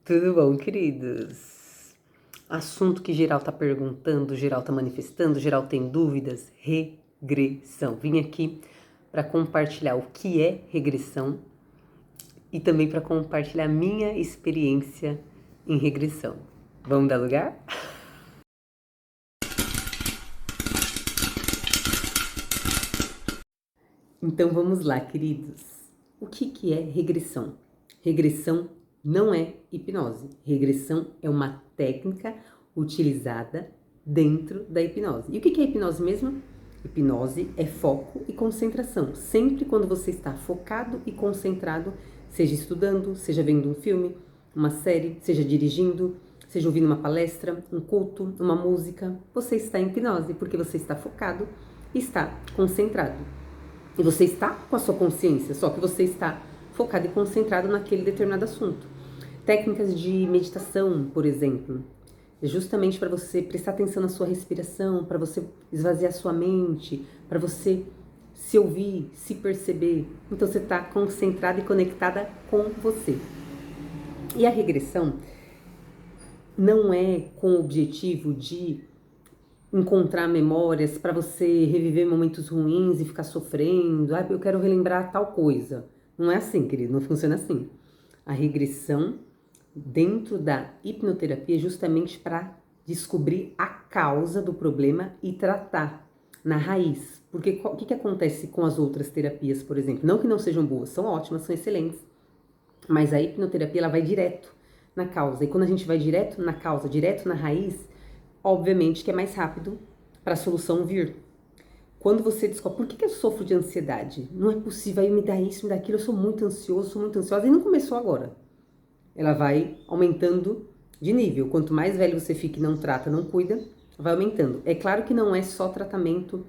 Tudo bom, queridos? Assunto que geral tá perguntando, geral tá manifestando, geral tem dúvidas, regressão. Vim aqui para compartilhar o que é regressão e também para compartilhar minha experiência em regressão. Vamos dar lugar? Então vamos lá, queridos. O que é regressão? Regressão não é hipnose. Regressão é uma técnica utilizada dentro da hipnose. E o que é hipnose mesmo? Hipnose é foco e concentração. Sempre quando você está focado e concentrado, seja estudando, seja vendo um filme, uma série, seja dirigindo, seja ouvindo uma palestra, um culto, uma música, você está em hipnose porque você está focado e está concentrado. E você está com a sua consciência, só que você está focado e concentrado naquele determinado assunto. Técnicas de meditação, por exemplo, é justamente para você prestar atenção na sua respiração, para você esvaziar sua mente, para você se ouvir, se perceber. Então você está concentrada e conectada com você. E a regressão não é com o objetivo de encontrar memórias para você reviver momentos ruins e ficar sofrendo. Ah, eu quero relembrar tal coisa. Não é assim, querido, não funciona assim. A regressão dentro da hipnoterapia é justamente para descobrir a causa do problema e tratar na raiz. Porque o que acontece com as outras terapias, por exemplo? Não que não sejam boas, são ótimas, são excelentes. Mas a hipnoterapia, ela vai direto na causa. E quando a gente vai direto na causa, direto na raiz, obviamente que é mais rápido para a solução vir. Quando você descobre, por que eu sofro de ansiedade? Não é possível, aí me dá isso, me dá aquilo, eu sou muito ansioso, sou muito ansiosa. E não começou agora. Ela vai aumentando de nível. Quanto mais velho você fica e não trata, não cuida, vai aumentando. É claro que não é só tratamento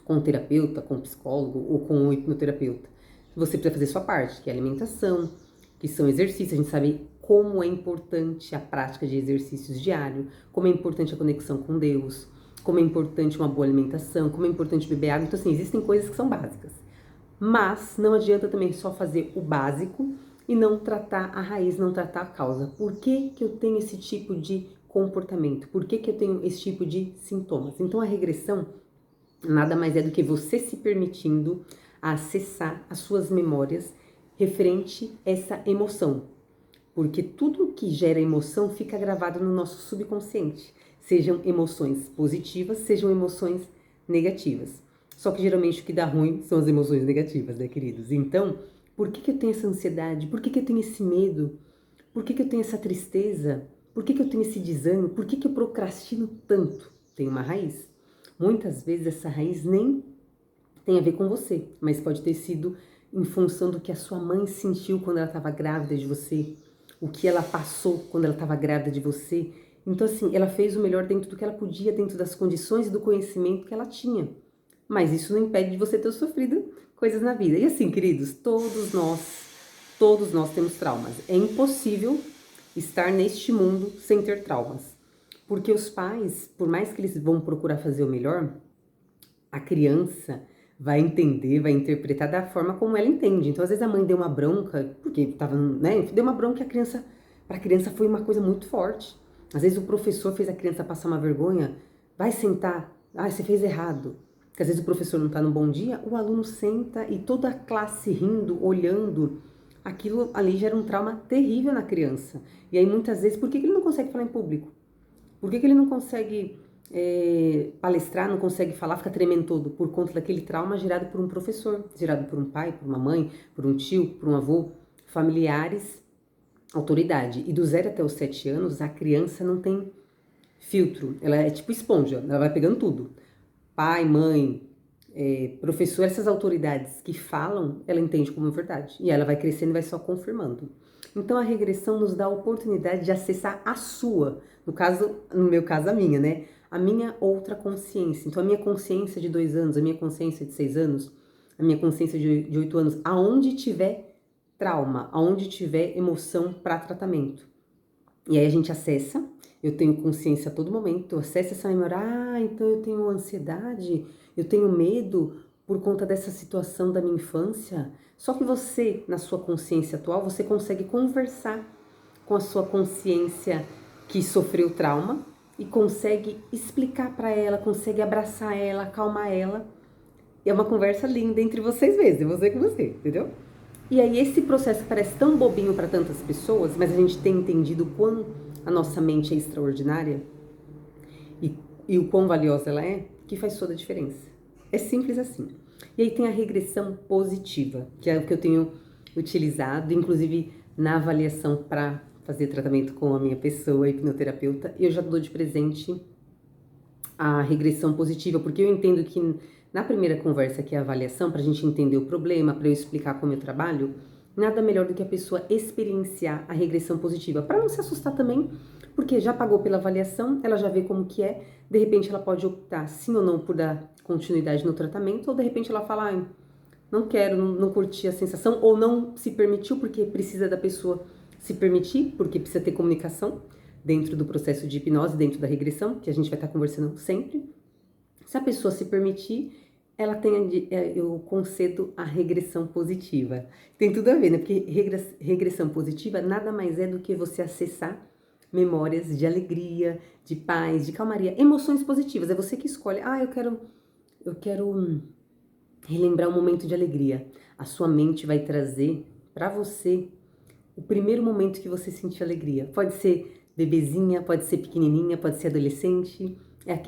com o terapeuta, com o psicólogo ou com o hipnoterapeuta. Você precisa fazer sua parte, que é alimentação, que são exercícios. A gente sabe como é importante a prática de exercícios diários, como é importante a conexão com Deus, como é importante uma boa alimentação, como é importante beber água. Então, assim, existem coisas que são básicas. Mas não adianta também só fazer o básico e não tratar a raiz, não tratar a causa. Por que eu tenho esse tipo de comportamento? Por que eu tenho esse tipo de sintomas? Então, a regressão nada mais é do que você se permitindo acessar as suas memórias referente a essa emoção. Porque tudo que gera emoção fica gravado no nosso subconsciente. Sejam emoções positivas, sejam emoções negativas. Só que geralmente o que dá ruim são as emoções negativas, né, queridos? Então, por que eu tenho essa ansiedade? Por que eu tenho esse medo? Por que eu tenho essa tristeza? Por que eu tenho esse desânimo? Por que eu procrastino tanto? Tem uma raiz. Muitas vezes essa raiz nem tem a ver com você, mas pode ter sido em função do que a sua mãe sentiu quando ela estava grávida de você, o que ela passou quando ela estava grávida de você. Então, assim, ela fez o melhor dentro do que ela podia, dentro das condições e do conhecimento que ela tinha. Mas isso não impede de você ter sofrido coisas na vida. E assim, queridos, todos nós temos traumas. É impossível estar neste mundo sem ter traumas. Porque os pais, por mais que eles vão procurar fazer o melhor, a criança vai entender, vai interpretar da forma como ela entende. Então, às vezes a mãe deu uma bronca, porque tava, né, deu uma bronca e para a criança foi uma coisa muito forte. Às vezes o professor fez a criança passar uma vergonha, vai sentar, você fez errado. Porque às vezes o professor não tá no bom dia, o aluno senta e toda a classe rindo, olhando, aquilo ali gera um trauma terrível na criança. E aí muitas vezes, por que ele não consegue falar em público? Por que ele não consegue palestrar, não consegue falar, fica tremendo todo por conta daquele trauma gerado por um professor, gerado por um pai, por uma mãe, por um tio, por um avô, familiares, autoridade. E do 0 até os 7 anos, a criança não tem filtro, ela é tipo esponja, ela vai pegando tudo. Pai, mãe, professor, essas autoridades que falam, ela entende como verdade. E ela vai crescendo e vai só confirmando. Então a regressão nos dá a oportunidade de acessar a sua, no meu caso a minha, né? A minha outra consciência. Então a minha consciência de 2 anos, a minha consciência de 6 anos, a minha consciência de 8 anos, aonde tiver trauma, aonde tiver emoção para tratamento. E aí a gente acessa, eu tenho consciência a todo momento, eu acesso essa memória, então eu tenho ansiedade, eu tenho medo por conta dessa situação da minha infância. Só que você, na sua consciência atual, você consegue conversar com a sua consciência que sofreu trauma e consegue explicar para ela, consegue abraçar ela, acalmar ela. E é uma conversa linda entre vocês mesmos, você com você, entendeu? E aí esse processo parece tão bobinho para tantas pessoas, mas a gente tem entendido o quão a nossa mente é extraordinária e o quão valiosa ela é, que faz toda a diferença. É simples assim. E aí tem a regressão positiva, que é o que eu tenho utilizado, inclusive na avaliação para fazer tratamento com a minha pessoa, hipnoterapeuta, eu já dou de presente a regressão positiva, porque eu entendo que na primeira conversa, que é a avaliação, para a gente entender o problema, para eu explicar como eu trabalho, nada melhor do que a pessoa experienciar a regressão positiva, para não se assustar também, porque já pagou pela avaliação, ela já vê como que é, de repente ela pode optar sim ou não por dar continuidade no tratamento, ou de repente ela fala, ah, não quero, não curti a sensação, ou não se permitiu, porque precisa da pessoa se permitir, porque precisa ter comunicação dentro do processo de hipnose, dentro da regressão, que a gente vai estar conversando sempre. Se a pessoa se permitir, ela tem, eu concedo a regressão positiva. Tem tudo a ver, né? Porque regressão positiva nada mais é do que você acessar memórias de alegria, de paz, de calmaria, emoções positivas. É você que escolhe. Ah, eu quero relembrar um momento de alegria. A sua mente vai trazer para você o primeiro momento que você sentiu alegria. Pode ser bebezinha, pode ser pequenininha, pode ser adolescente.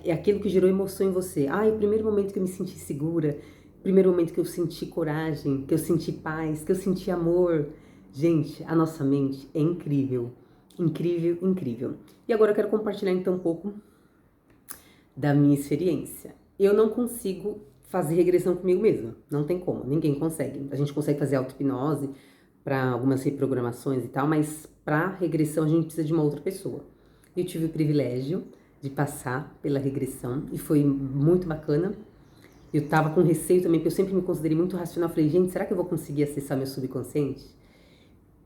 É aquilo que gerou emoção em você. Ah, o primeiro momento que eu me senti segura, o primeiro momento que eu senti coragem, que eu senti paz, que eu senti amor. Gente, a nossa mente é incrível. Incrível, incrível. E agora eu quero compartilhar então um pouco da minha experiência. Eu não consigo fazer regressão comigo mesma. Não tem como, ninguém consegue. A gente consegue fazer auto-hipnose para algumas reprogramações e tal, mas para regressão a gente precisa de uma outra pessoa. Eu tive o privilégio de passar pela regressão e foi muito bacana. Eu tava com receio também, porque eu sempre me considerei muito racional. Falei, gente, será que eu vou conseguir acessar meu subconsciente?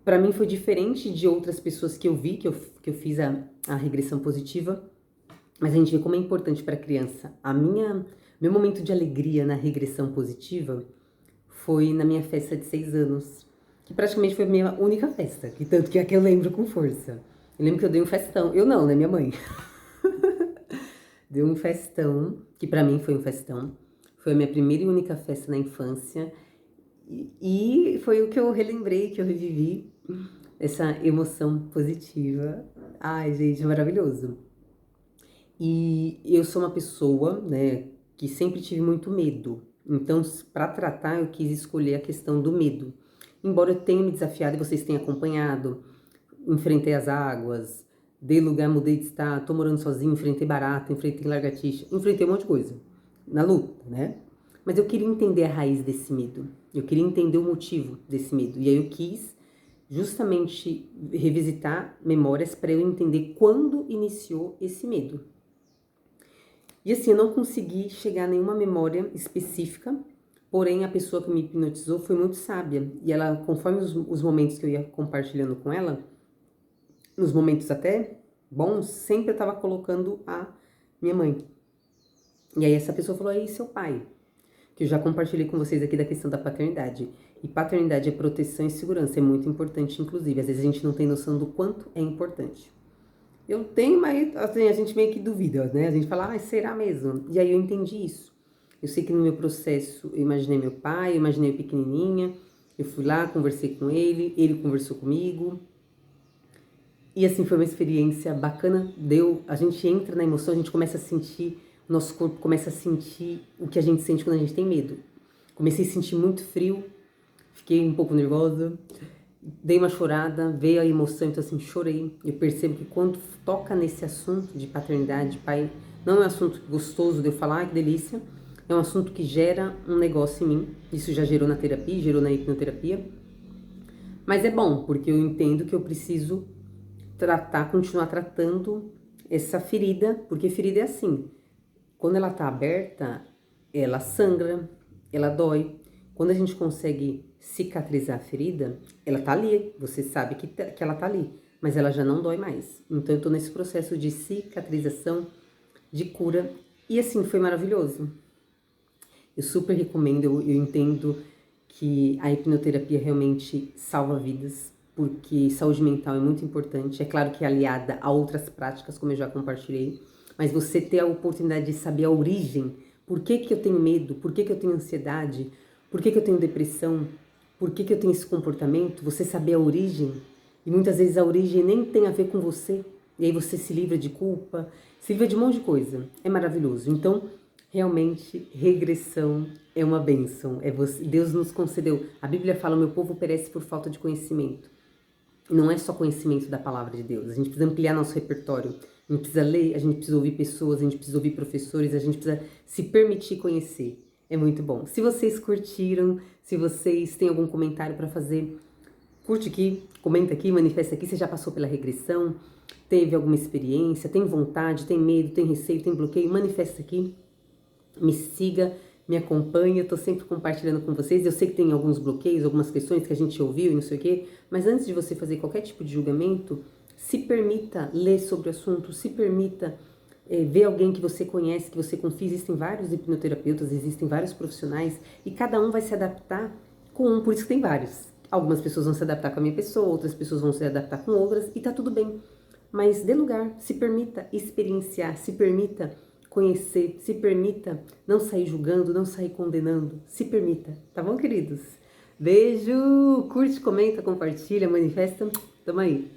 Para mim foi diferente de outras pessoas que eu vi, que eu fiz a regressão positiva, mas a gente vê como é importante para a criança. Meu momento de alegria na regressão positiva foi na minha festa de 6 anos, que praticamente foi a minha única festa, que tanto que é a que eu lembro com força. Eu lembro que eu dei um festão, eu não, né, minha mãe. Deu um festão, que pra mim foi um festão. Foi a minha primeira e única festa na infância. E foi o que eu relembrei, que eu revivi, essa emoção positiva. Ai, gente, maravilhoso. E eu sou uma pessoa, né, que sempre tive muito medo. Então, para tratar, eu quis escolher a questão do medo. Embora eu tenha me desafiado e vocês tenham acompanhado, enfrentei as águas, dei lugar, mudei de estado, tô morando sozinho, enfrentei barata, enfrentei lagartixa, enfrentei um monte de coisa na luta, né? Mas eu queria entender a raiz desse medo, eu queria entender o motivo desse medo. E aí eu quis justamente revisitar memórias para eu entender quando iniciou esse medo. E assim, eu não consegui chegar a nenhuma memória específica, porém a pessoa que me hipnotizou foi muito sábia. E ela, conforme os momentos que eu ia compartilhando com ela, nos momentos até bons, sempre eu estava colocando a minha mãe. E aí essa pessoa falou, aí seu pai, que eu já compartilhei com vocês aqui da questão da paternidade. E paternidade é proteção e segurança, é muito importante, inclusive. Às vezes a gente não tem noção do quanto é importante. Eu tenho, mas assim, a gente meio que duvida, né? A gente fala, ah, será mesmo? E aí eu entendi isso. Eu sei que no meu processo, eu imaginei meu pai, eu imaginei eu pequenininha, eu fui lá, conversei com ele conversou comigo. E assim, foi uma experiência bacana, a gente entra na emoção, a gente começa a sentir, o nosso corpo começa a sentir o que a gente sente quando a gente tem medo. Comecei a sentir muito frio, fiquei um pouco nervosa, dei uma chorada, veio a emoção, então assim, chorei. Eu percebo que quando toca nesse assunto de paternidade, pai, não é um assunto gostoso de eu falar, que delícia, é um assunto que gera um negócio em mim. Isso já gerou na terapia, gerou na hipnoterapia. Mas é bom, porque eu entendo que eu preciso continuar tratando essa ferida, porque ferida é assim, quando ela tá aberta, ela sangra, ela dói. Quando a gente consegue cicatrizar a ferida, ela tá ali, você sabe que ela tá ali, mas ela já não dói mais. Então eu tô nesse processo de cicatrização, de cura, e assim, foi maravilhoso. Eu super recomendo, eu entendo que a hipnoterapia realmente salva vidas. porque saúde mental é muito importante. É claro que é aliada a outras práticas, como eu já compartilhei, mas você ter a oportunidade de saber a origem, por que que eu tenho medo, por que que eu tenho ansiedade, por que que eu tenho depressão, por que que eu tenho esse comportamento, você saber a origem, e muitas vezes a origem nem tem a ver com você, e aí você se livra de culpa, se livra de um monte de coisa, é maravilhoso. Então, realmente, regressão é uma bênção, Deus nos concedeu, a Bíblia fala, meu povo perece por falta de conhecimento. Não é só conhecimento da palavra de Deus, a gente precisa ampliar nosso repertório, a gente precisa ler, a gente precisa ouvir pessoas, a gente precisa ouvir professores, a gente precisa se permitir conhecer. É muito bom. Se vocês curtiram, se vocês têm algum comentário para fazer, curte aqui, comenta aqui, manifesta aqui. Você já passou pela regressão? Teve alguma experiência? Tem vontade? Tem medo? Tem receio? Tem bloqueio? Manifesta aqui. Me siga, me acompanhe, eu tô sempre compartilhando com vocês. Eu sei que tem alguns bloqueios, algumas questões que a gente ouviu e não sei o quê, mas antes de você fazer qualquer tipo de julgamento, se permita ler sobre o assunto, se permita ver alguém que você conhece, que você confia. Existem vários hipnoterapeutas, existem vários profissionais e cada um vai se adaptar com um, por isso que tem vários. Algumas pessoas vão se adaptar com a minha pessoa, outras pessoas vão se adaptar com outras e tá tudo bem. Mas dê lugar, se permita experienciar, se permita conhecer, se permita não sair julgando, não sair condenando, se permita, tá bom, queridos? Beijo, curte, comenta, compartilha, manifesta, tamo aí.